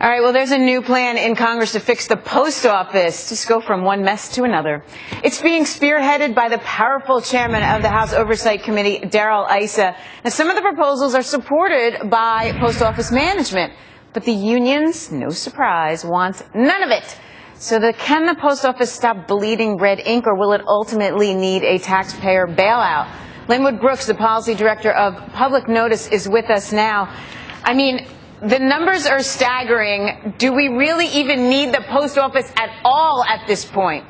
All right, well, there's a new plan in Congress to fix the post office. Just go from one mess to another. It's being spearheaded by the powerful chairman of the House Oversight Committee, Darrell Issa. Now, some of the proposals are supported by post office management, but the unions, no surprise, want none of it. So can the post office stop bleeding red ink, or will it ultimately need a taxpayer bailout? Lenwood Brooks, the policy director of Public Notice, is with us now. I mean, the numbers are staggering. Do we really even need the post office at all at this point?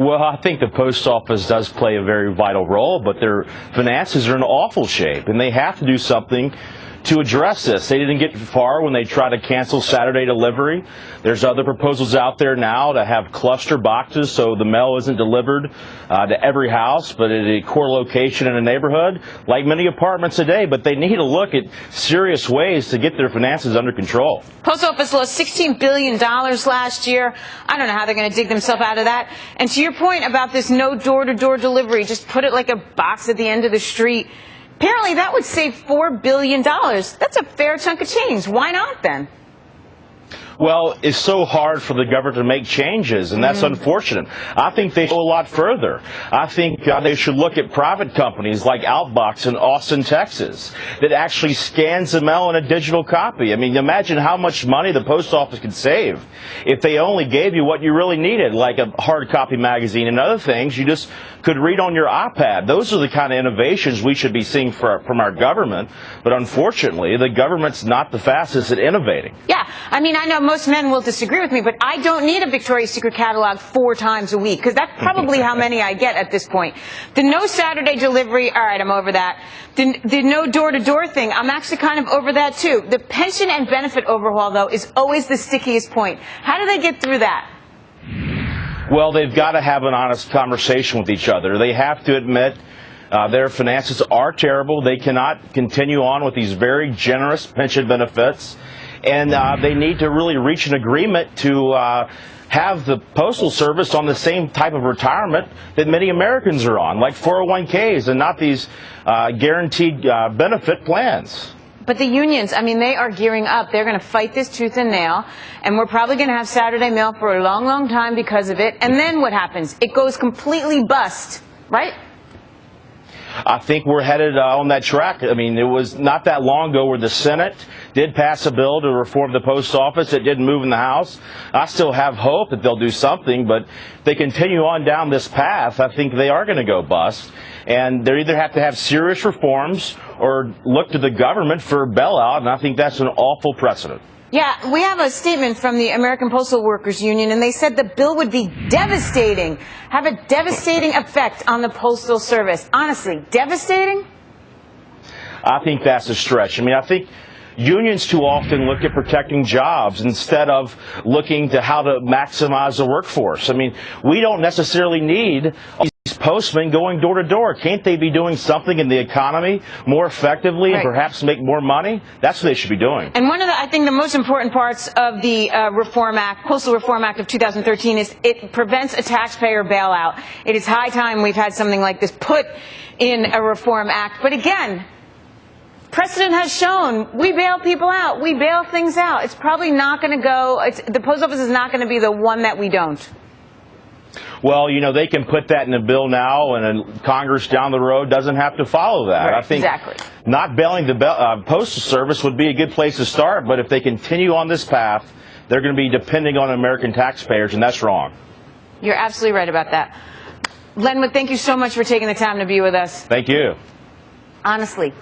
Well, I think the post office does play a very vital role, but their finances are in awful shape, and they have to do something to address this. They didn't get far when they tried to cancel Saturday delivery. There's other proposals out there now to have cluster boxes so the mail isn't delivered to every house, but at a core location in a neighborhood, like many apartments today. But they need to look at serious ways to get their finances under control. Post office lost $16 billion last year. I don't know how they're going to dig themselves out of that. And to your point about this no door-to-door delivery, just put it like a box at the end of the street. Apparently, that would save $4 billion. That's a fair chunk of change. Why not, then? Well, it's so hard for the government to make changes, and that's unfortunate. I think they should go a lot further. I think they should look at private companies like Outbox in Austin, Texas, that actually scans the mail in a digital copy. I mean, imagine how much money the post office could save if they only gave you what you really needed, like a hard copy magazine and other things you just could read on your iPad. Those are the kind of innovations we should be seeing from our government, but unfortunately, the government's not the fastest at innovating. Yeah, I mean, I know most men will disagree with me, but I don't need a Victoria's Secret catalog 4 times a week, because that's probably how many I get at this point. The no Saturday delivery, all right, I'm over that. The no door-to-door thing, I'm actually kind of over that, too. The pension and benefit overhaul, though, is always the stickiest point. How do they get through that? Well, they've got to have an honest conversation with each other. They have to admit their finances are terrible. They cannot continue on with these very generous pension benefits. And they need to really reach an agreement to have the Postal Service on the same type of retirement that many Americans are on, like 401ks, and not these guaranteed benefit plans. But the unions, I mean, they are gearing up. They're going to fight this tooth and nail, and we're probably going to have Saturday mail for a long, long time because of it. And then what happens? It goes completely bust, right? I think we're headed on that track. I mean, it was not that long ago where the Senate did pass a bill to reform the post office. It didn't move in the House. I still have hope that they'll do something, but if they continue on down this path, I think they are going to go bust. And they either have to have serious reforms or look to the government for a bailout, and I think that's an awful precedent. Yeah, we have a statement from the American Postal Workers Union, and they said the bill would be devastating, have a devastating effect on the Postal Service. Honestly, devastating? I think that's a stretch. I mean, I think unions too often look at protecting jobs instead of looking to how to maximize the workforce. I mean, we don't necessarily need these postmen going door to door. Can't they be doing something in the economy more effectively and perhaps make more money? That's what they should be doing. And one of the, I think, the most important parts of the Reform Act, Postal Reform Act of 2013 is it prevents a taxpayer bailout. It is high time we've had something like this put in a Reform Act. But again, precedent has shown we bail people out. We bail things out. It's probably not going to go, the post office is not going to be the one that we don't. Well, you know, they can put that in a bill now, and Congress down the road doesn't have to follow that. Right, I think exactly. Not bailing the Postal Service would be a good place to start, but if they continue on this path, they're going to be depending on American taxpayers, and that's wrong. You're absolutely right about that. Lenwood, thank you so much for taking the time to be with us. Thank you. Honestly.